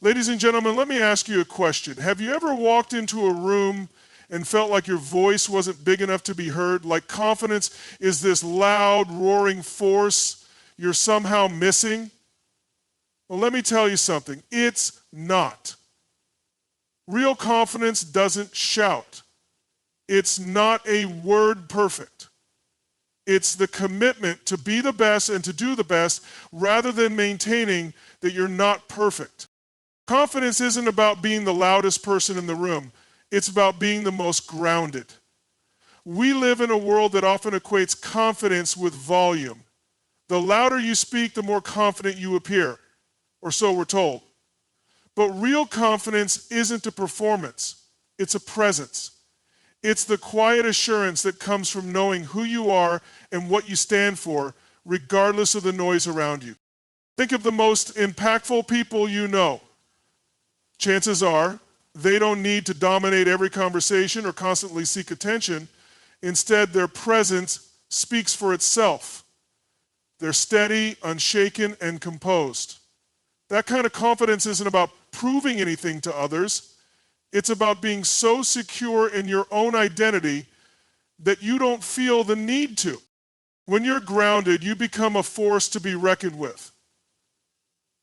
Ladies and gentlemen, let me ask you a question. Have you ever walked into a room and felt like your voice wasn't big enough to be heard? Like confidence is this loud, roaring force you're somehow missing? Well, let me tell you something. It's not. Real confidence doesn't shout. It's not a word perfect. It's the commitment to be the best and to do the best rather than maintaining that you're not perfect. Confidence isn't about being the loudest person in the room. It's about being the most grounded. We live in a world that often equates confidence with volume. The louder you speak, the more confident you appear, or so we're told. But real confidence isn't a performance, it's a presence. It's the quiet assurance that comes from knowing who you are and what you stand for, regardless of the noise around you. Think of the most impactful people you know. Chances are they don't need to dominate every conversation or constantly seek attention. Instead, their presence speaks for itself. They're steady, unshaken, and composed. That kind of confidence isn't about proving anything to others. It's about being so secure in your own identity that you don't feel the need to. When you're grounded, you become a force to be reckoned with.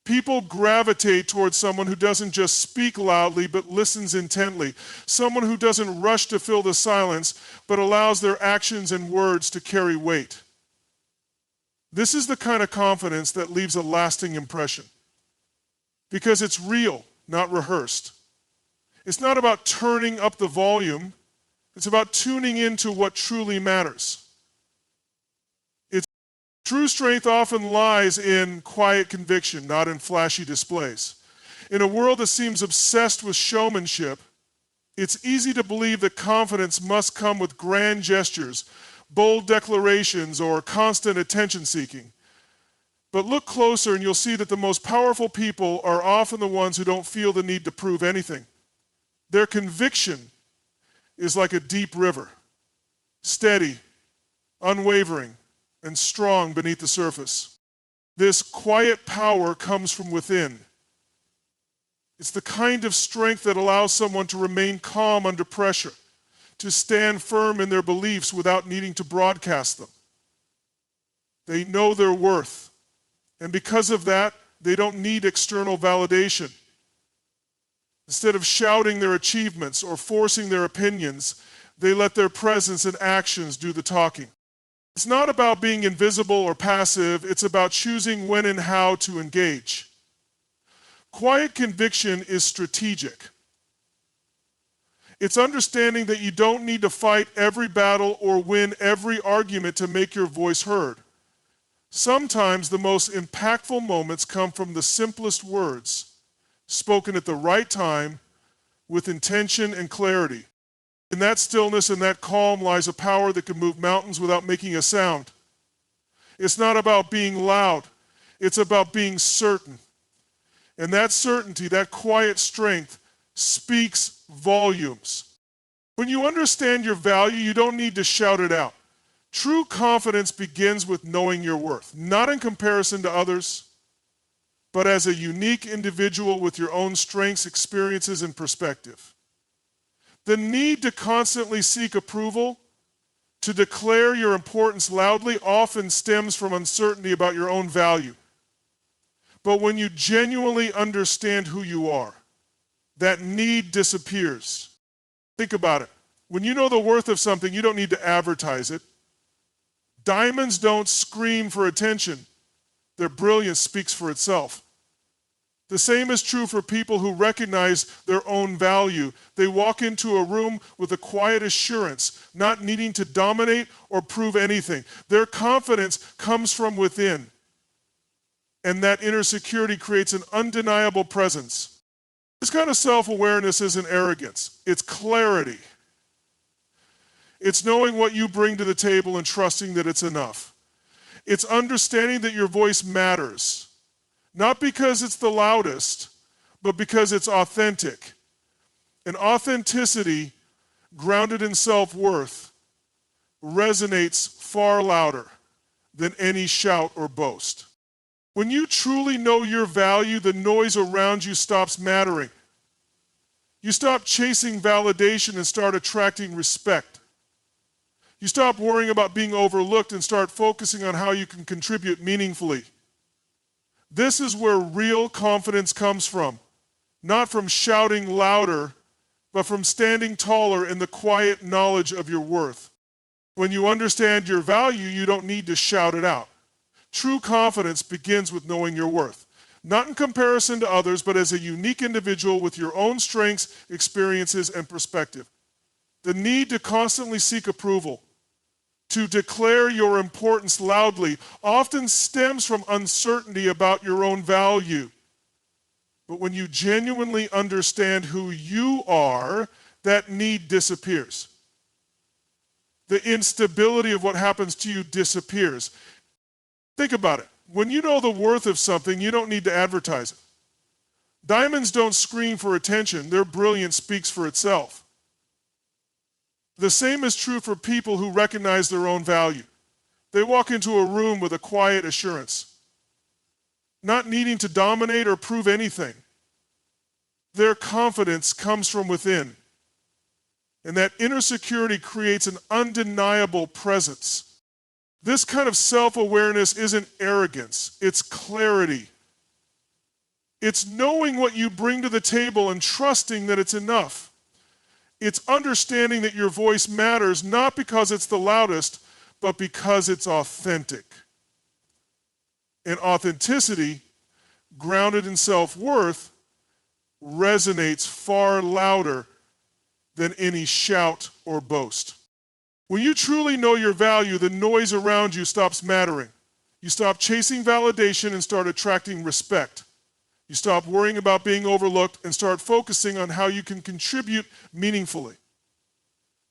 People gravitate towards someone who doesn't just speak loudly but listens intently. Someone who doesn't rush to fill the silence but allows their actions and words to carry weight. This is the kind of confidence that leaves a lasting impression because it's real, not rehearsed. It's not about turning up the volume. It's about tuning into what truly matters. True strength often lies in quiet conviction, not in flashy displays. In a world that seems obsessed with showmanship, it's easy to believe that confidence must come with grand gestures, bold declarations, or constant attention-seeking. But look closer and you'll see that the most powerful people are often the ones who don't feel the need to prove anything. Their conviction is like a deep river, steady, unwavering, and strong beneath the surface. This quiet power comes from within. It's the kind of strength that allows someone to remain calm under pressure, to stand firm in their beliefs without needing to broadcast them. They know their worth, and because of that, they don't need external validation. Instead of shouting their achievements or forcing their opinions, they let their presence and actions do the talking. It's not about being invisible or passive, it's about choosing when and how to engage. Quiet conviction is strategic. It's understanding that you don't need to fight every battle or win every argument to make your voice heard. Sometimes the most impactful moments come from the simplest words, spoken at the right time, with intention and clarity. In that stillness and that calm lies a power that can move mountains without making a sound. It's not about being loud, it's about being certain. And that certainty, that quiet strength, speaks volumes. When you understand your value, you don't need to shout it out. True confidence begins with knowing your worth, not in comparison to others, but as a unique individual with your own strengths, experiences, and perspective. The need to constantly seek approval, to declare your importance loudly, often stems from uncertainty about your own value. But when you genuinely understand who you are, that need disappears. Think about it. When you know the worth of something, you don't need to advertise it. Diamonds don't scream for attention. Their brilliance speaks for itself. The same is true for people who recognize their own value. They walk into a room with a quiet assurance, not needing to dominate or prove anything. Their confidence comes from within. And that inner security creates an undeniable presence. This kind of self-awareness isn't arrogance, it's clarity. It's knowing what you bring to the table and trusting that it's enough. It's understanding that your voice matters. Not because it's the loudest, but because it's authentic. And authenticity, grounded in self-worth, resonates far louder than any shout or boast. When you truly know your value, the noise around you stops mattering. You stop chasing validation and start attracting respect. You stop worrying about being overlooked and start focusing on how you can contribute meaningfully. This is where real confidence comes from, not from shouting louder, but from standing taller in the quiet knowledge of your worth. When you understand your value, you don't need to shout it out. True confidence begins with knowing your worth, not in comparison to others, but as a unique individual with your own strengths, experiences, and perspective. The need to constantly seek approval, to declare your importance loudly, often stems from uncertainty about your own value. But when you genuinely understand who you are, that need disappears. The instability of what happens to you disappears. Think about it. When you know the worth of something, you don't need to advertise it. Diamonds don't scream for attention. Their brilliance speaks for itself. The same is true for people who recognize their own value. They walk into a room with a quiet assurance, not needing to dominate or prove anything. Their confidence comes from within, and that inner security creates an undeniable presence. This kind of self-awareness isn't arrogance, it's clarity. It's knowing what you bring to the table and trusting that it's enough. It's understanding that your voice matters not because it's the loudest, but because it's authentic. And authenticity, grounded in self-worth, resonates far louder than any shout or boast. When you truly know your value, the noise around you stops mattering. You stop chasing validation and start attracting respect. You stop worrying about being overlooked and start focusing on how you can contribute meaningfully.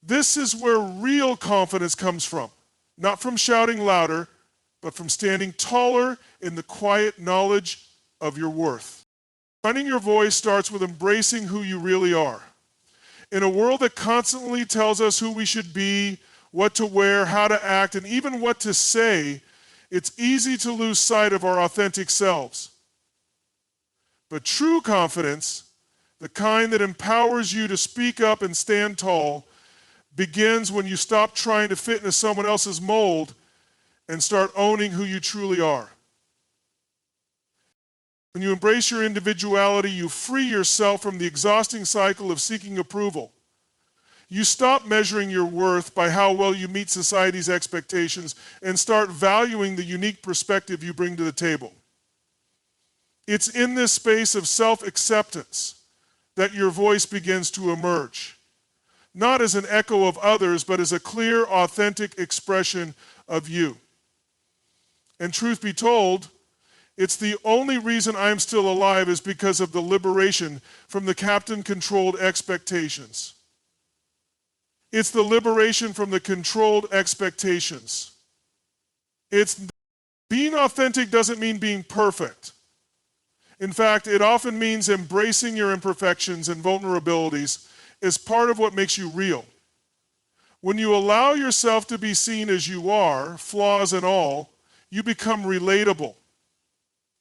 This is where real confidence comes from, not from shouting louder, but from standing taller in the quiet knowledge of your worth. Finding your voice starts with embracing who you really are. In a world that constantly tells us who we should be, what to wear, how to act, and even what to say, it's easy to lose sight of our authentic selves. But true confidence, the kind that empowers you to speak up and stand tall, begins when you stop trying to fit into someone else's mold and start owning who you truly are. When you embrace your individuality, you free yourself from the exhausting cycle of seeking approval. You stop measuring your worth by how well you meet society's expectations and start valuing the unique perspective you bring to the table. It's in this space of self-acceptance that your voice begins to emerge, not as an echo of others, but as a clear, authentic expression of you. And truth be told, it's the only reason I'm still alive is because of the liberation from the captain-controlled expectations. It's the liberation from the controlled expectations. Being authentic doesn't mean being perfect. In fact, it often means embracing your imperfections and vulnerabilities as part of what makes you real. When you allow yourself to be seen as you are, flaws and all, you become relatable.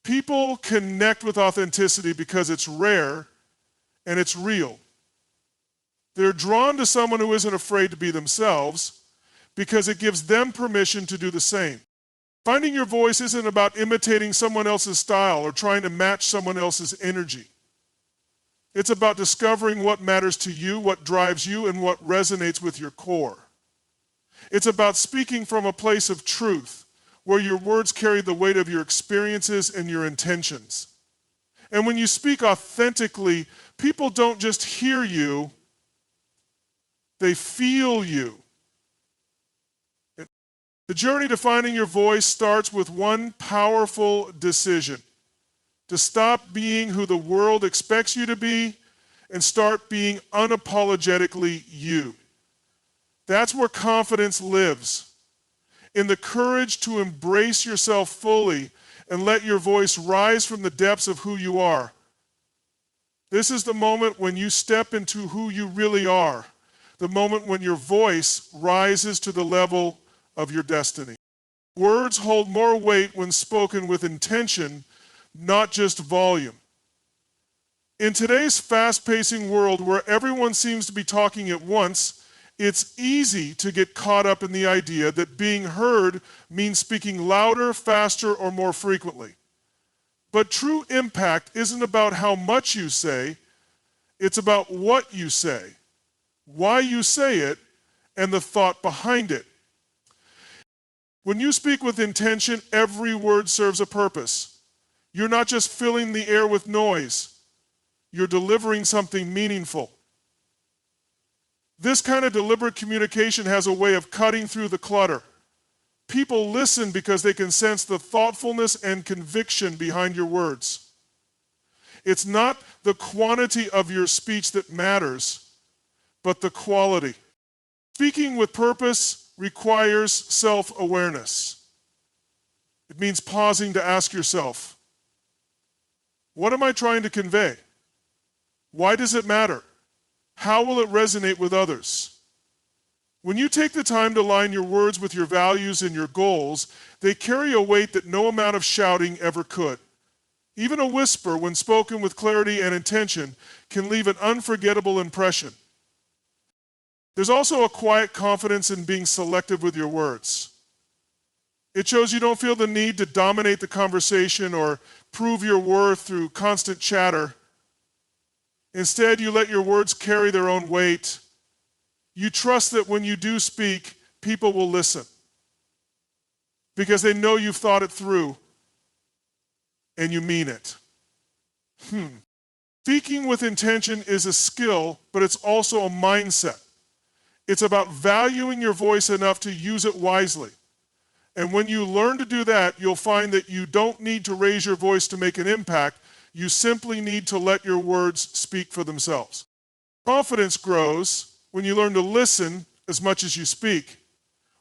People connect with authenticity because it's rare and it's real. They're drawn to someone who isn't afraid to be themselves because it gives them permission to do the same. Finding your voice isn't about imitating someone else's style or trying to match someone else's energy. It's about discovering what matters to you, what drives you, and what resonates with your core. It's about speaking from a place of truth, where your words carry the weight of your experiences and your intentions. And when you speak authentically, people don't just hear you, they feel you. The journey to finding your voice starts with one powerful decision: to stop being who the world expects you to be and start being unapologetically you. That's where confidence lives, in the courage to embrace yourself fully and let your voice rise from the depths of who you are. This is the moment when you step into who you really are, the moment when your voice rises to the level of your destiny. Words hold more weight when spoken with intention, not just volume. In today's fast-pacing world where everyone seems to be talking at once, it's easy to get caught up in the idea that being heard means speaking louder, faster, or more frequently. But true impact isn't about how much you say, it's about what you say, why you say it, and the thought behind it. When you speak with intention, every word serves a purpose. You're not just filling the air with noise, you're delivering something meaningful. This kind of deliberate communication has a way of cutting through the clutter. People listen because they can sense the thoughtfulness and conviction behind your words. It's not the quantity of your speech that matters, but the quality. Speaking with purpose requires self-awareness. It means pausing to ask yourself, what am I trying to convey? Why does it matter? How will it resonate with others? When you take the time to align your words with your values and your goals, they carry a weight that no amount of shouting ever could. Even a whisper, when spoken with clarity and intention, can leave an unforgettable impression. There's also a quiet confidence in being selective with your words. It shows you don't feel the need to dominate the conversation or prove your worth through constant chatter. Instead, you let your words carry their own weight. You trust that when you do speak, people will listen because they know you've thought it through and you mean it. Speaking with intention is a skill, but it's also a mindset. It's about valuing your voice enough to use it wisely. And when you learn to do that, you'll find that you don't need to raise your voice to make an impact. You simply need to let your words speak for themselves. Confidence grows when you learn to listen as much as you speak.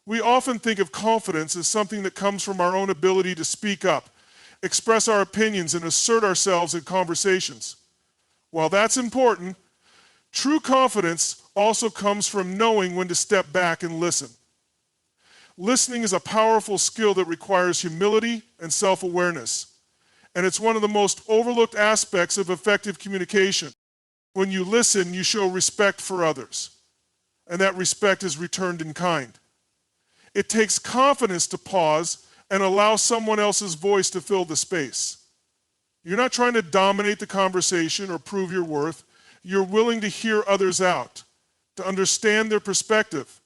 We often think of confidence as something that comes from our own ability to speak up, express our opinions, and assert ourselves in conversations. While that's important, true confidence also comes from knowing when to step back and listen. Listening is a powerful skill that requires humility and self-awareness. And it's one of the most overlooked aspects of effective communication. When you listen, you show respect for others, and that respect is returned in kind. It takes confidence to pause and allow someone else's voice to fill the space. You're not trying to dominate the conversation or prove your worth. You're willing to hear others out, to understand their perspective,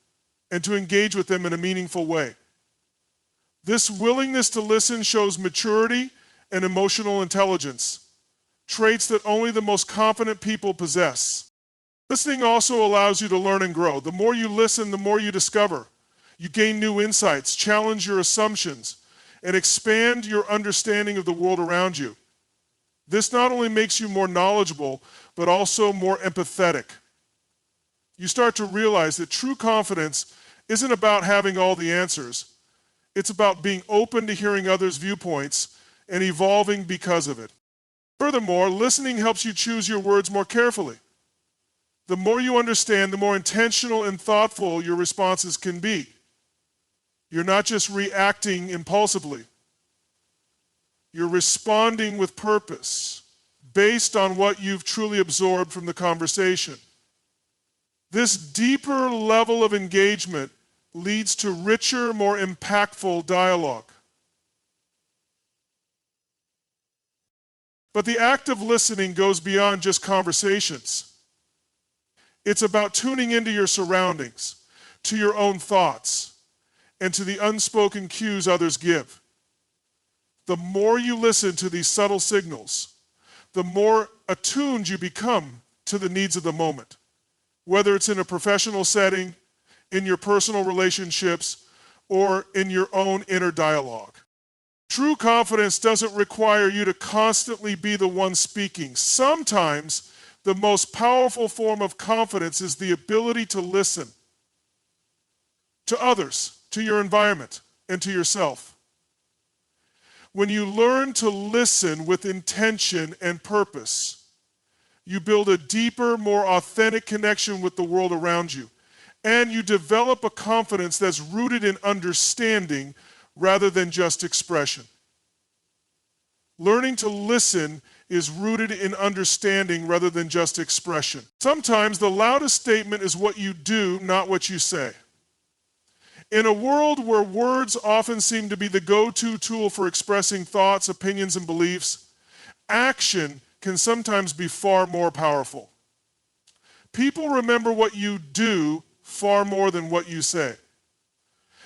and to engage with them in a meaningful way. This willingness to listen shows maturity and emotional intelligence, traits that only the most confident people possess. Listening also allows you to learn and grow. The more you listen, the more you discover. You gain new insights, challenge your assumptions, and expand your understanding of the world around you. This not only makes you more knowledgeable, but also more empathetic. You start to realize that true confidence isn't about having all the answers. It's about being open to hearing others' viewpoints and evolving because of it. Furthermore, listening helps you choose your words more carefully. The more you understand, the more intentional and thoughtful your responses can be. You're not just reacting impulsively. You're responding with purpose, based on what you've truly absorbed from the conversation. This deeper level of engagement leads to richer, more impactful dialogue. But the act of listening goes beyond just conversations. It's about tuning into your surroundings, to your own thoughts, and to the unspoken cues others give. The more you listen to these subtle signals, the more attuned you become to the needs of the moment, whether it's in a professional setting, in your personal relationships, or in your own inner dialogue. True confidence doesn't require you to constantly be the one speaking. Sometimes the most powerful form of confidence is the ability to listen to others, to your environment, and to yourself. When you learn to listen with intention and purpose, you build a deeper, more authentic connection with the world around you. And you develop a confidence that's rooted in understanding rather than just expression. Learning to listen is rooted in understanding rather than just expression. Sometimes the loudest statement is what you do, not what you say. In a world where words often seem to be the go-to tool for expressing thoughts, opinions, and beliefs, action can sometimes be far more powerful. People remember what you do far more than what you say,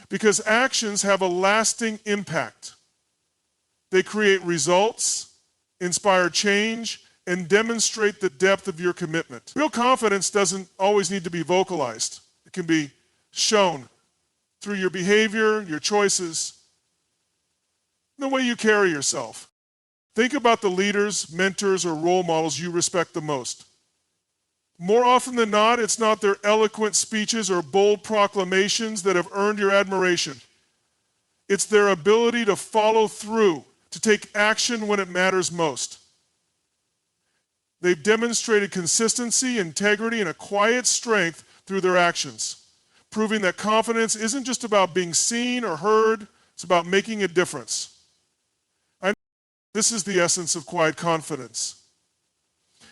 because actions have a lasting impact. They create results, inspire change, and demonstrate the depth of your commitment. Real confidence doesn't always need to be vocalized. It can be shown through your behavior, your choices, the way you carry yourself. Think about the leaders, mentors, or role models you respect the most. More often than not, it's not their eloquent speeches or bold proclamations that have earned your admiration. It's their ability to follow through, to take action when it matters most. They've demonstrated consistency, integrity, and a quiet strength through their actions, proving that confidence isn't just about being seen or heard, it's about making a difference. This is the essence of quiet confidence.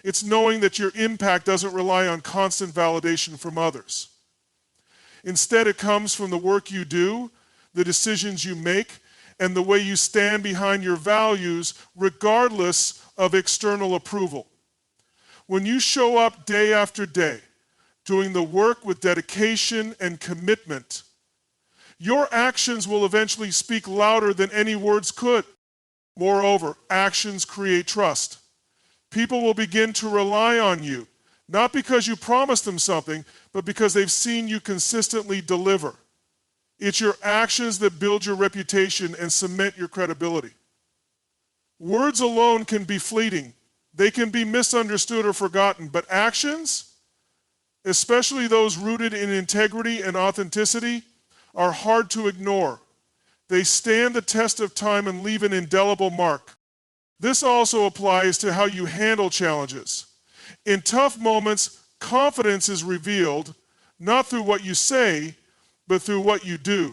It's knowing that your impact doesn't rely on constant validation from others. Instead, it comes from the work you do, the decisions you make, and the way you stand behind your values, regardless of external approval. When you show up day after day, doing the work with dedication and commitment, your actions will eventually speak louder than any words could. Moreover, actions create trust. People will begin to rely on you, not because you promised them something, but because they've seen you consistently deliver. It's your actions that build your reputation and cement your credibility. Words alone can be fleeting. They can be misunderstood or forgotten, but actions, especially those rooted in integrity and authenticity, are hard to ignore. They stand the test of time and leave an indelible mark. This also applies to how you handle challenges. In tough moments, confidence is revealed not through what you say, but through what you do.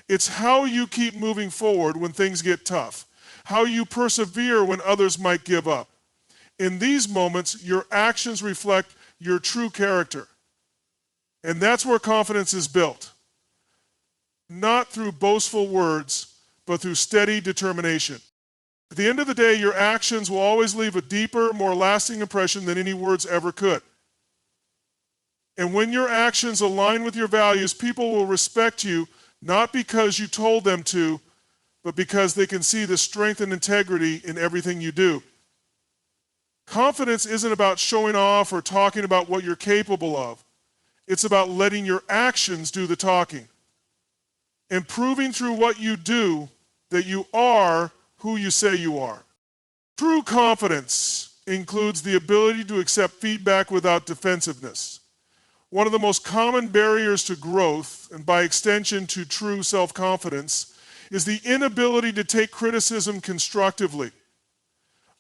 It's how you keep moving forward when things get tough, how you persevere when others might give up. In these moments, your actions reflect your true character. And that's where confidence is built. Not through boastful words, but through steady determination. At the end of the day, your actions will always leave a deeper, more lasting impression than any words ever could. And when your actions align with your values, people will respect you, not because you told them to, but because they can see the strength and integrity in everything you do. Confidence isn't about showing off or talking about what you're capable of. It's about letting your actions do the talking and proving through what you do that you are who you say you are. True confidence includes the ability to accept feedback without defensiveness. One of the most common barriers to growth, and by extension to true self-confidence, is the inability to take criticism constructively.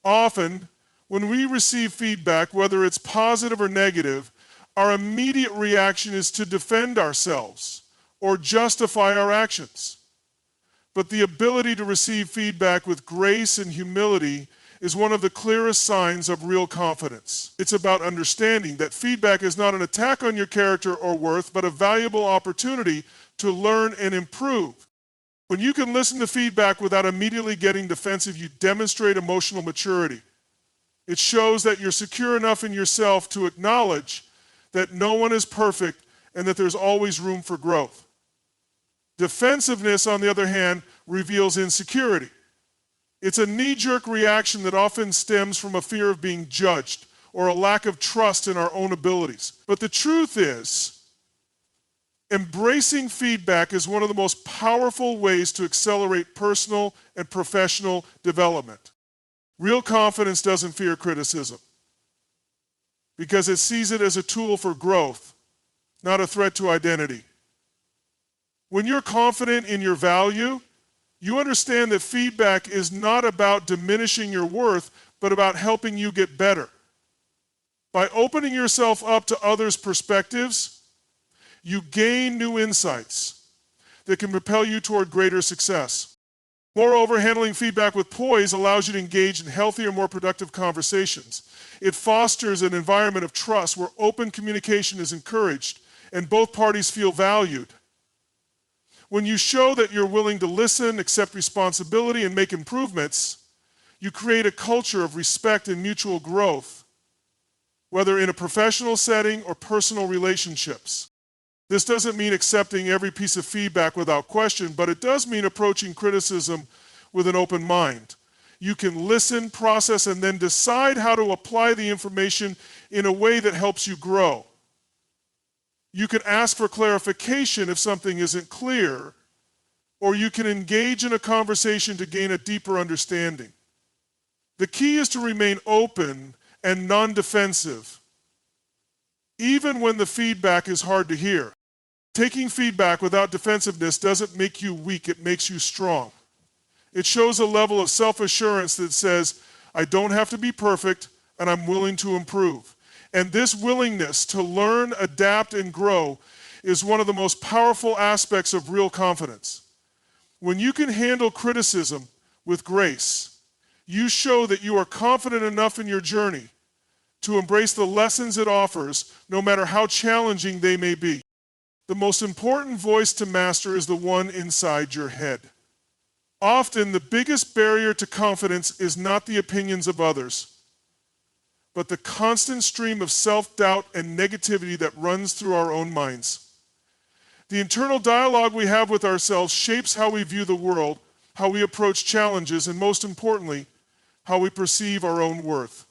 Often, when we receive feedback, whether it's positive or negative, our immediate reaction is to defend ourselves or justify our actions. But the ability to receive feedback with grace and humility is one of the clearest signs of real confidence. It's about understanding that feedback is not an attack on your character or worth, but a valuable opportunity to learn and improve. When you can listen to feedback without immediately getting defensive, you demonstrate emotional maturity. It shows that you're secure enough in yourself to acknowledge that no one is perfect and that there's always room for growth. Defensiveness, on the other hand, reveals insecurity. It's a knee-jerk reaction that often stems from a fear of being judged or a lack of trust in our own abilities. But the truth is, embracing feedback is one of the most powerful ways to accelerate personal and professional development. Real confidence doesn't fear criticism because it sees it as a tool for growth, not a threat to identity. When you're confident in your value, you understand that feedback is not about diminishing your worth, but about helping you get better. By opening yourself up to others' perspectives, you gain new insights. that can propel you toward greater success. Moreover, handling feedback with poise allows you to engage in healthier, more productive conversations. It fosters an environment of trust where open communication is encouraged and both parties feel valued. When you show that you're willing to listen, accept responsibility, and make improvements, you create a culture of respect and mutual growth, whether in a professional setting or personal relationships. This doesn't mean accepting every piece of feedback without question, but it does mean approaching criticism with an open mind. You can listen, process, and then decide how to apply the information in a way that helps you grow. You can ask for clarification if something isn't clear, or you can engage in a conversation to gain a deeper understanding. The key is to remain open and non-defensive, even when the feedback is hard to hear. Taking feedback without defensiveness doesn't make you weak, it makes you strong. It shows a level of self-assurance that says, I don't have to be perfect, and I'm willing to improve. And this willingness to learn, adapt, and grow is one of the most powerful aspects of real confidence. When you can handle criticism with grace, you show that you are confident enough in your journey to embrace the lessons it offers, no matter how challenging they may be. The most important voice to master is the one inside your head. Often, the biggest barrier to confidence is not the opinions of others, but the constant stream of self-doubt and negativity that runs through our own minds. The internal dialogue we have with ourselves shapes how we view the world, how we approach challenges, and most importantly, how we perceive our own worth.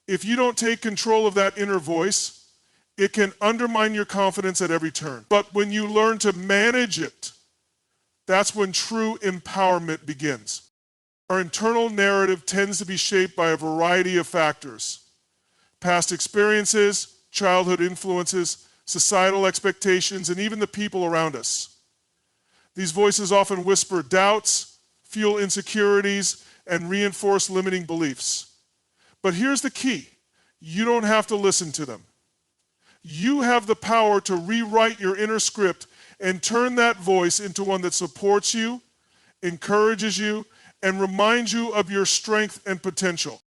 If you don't take control of that inner voice, it can undermine your confidence at every turn. But when you learn to manage it, that's when true empowerment begins. Our internal narrative tends to be shaped by a variety of factors: past experiences, childhood influences, societal expectations, and even the people around us. These voices often whisper doubts, fuel insecurities, and reinforce limiting beliefs. But here's the key: you don't have to listen to them. You have the power to rewrite your inner script and turn that voice into one that supports you, encourages you, and reminds you of your strength and potential.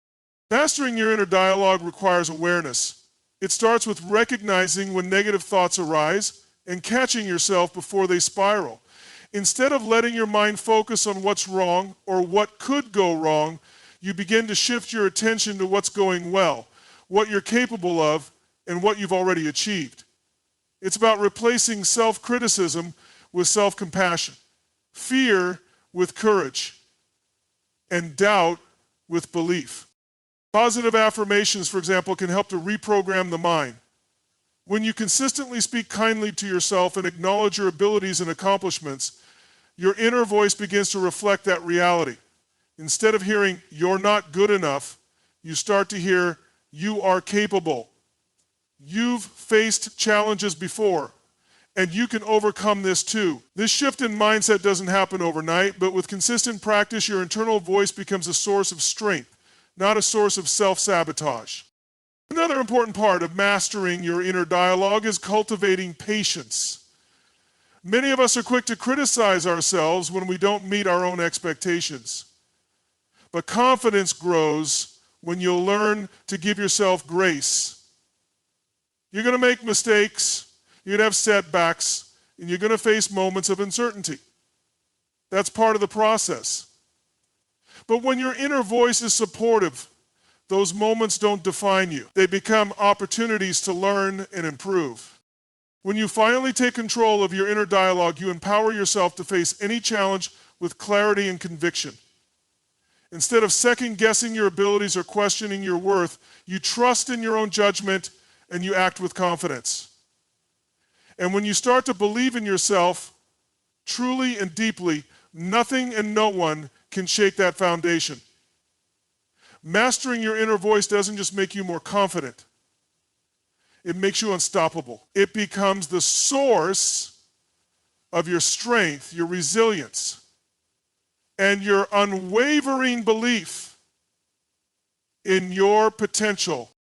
Mastering your inner dialogue requires awareness. It starts with recognizing when negative thoughts arise and catching yourself before they spiral. Instead of letting your mind focus on what's wrong or what could go wrong, you begin to shift your attention to what's going well, what you're capable of, and what you've already achieved. It's about replacing self-criticism with self-compassion, fear with courage, and doubt with belief. Positive affirmations, for example, can help to reprogram the mind. When you consistently speak kindly to yourself and acknowledge your abilities and accomplishments, your inner voice begins to reflect that reality. Instead of hearing, "You're not good enough," you start to hear, "You are capable. You've faced challenges before, and you can overcome this too." This shift in mindset doesn't happen overnight, but with consistent practice, your internal voice becomes a source of strength, not a source of self-sabotage. Another important part of mastering your inner dialogue is cultivating patience. Many of us are quick to criticize ourselves when we don't meet our own expectations. But confidence grows when you'll learn to give yourself grace. You're going to make mistakes, you're going to have setbacks, and you're going to face moments of uncertainty. That's part of the process. But when your inner voice is supportive, those moments don't define you. They become opportunities to learn and improve. When you finally take control of your inner dialogue, you empower yourself to face any challenge with clarity and conviction. Instead of second-guessing your abilities or questioning your worth, you trust in your own judgment and you act with confidence. And when you start to believe in yourself truly and deeply, nothing and no one can shake that foundation. Mastering your inner voice doesn't just make you more confident. It makes you unstoppable. It becomes the source of your strength, your resilience, and your unwavering belief in your potential.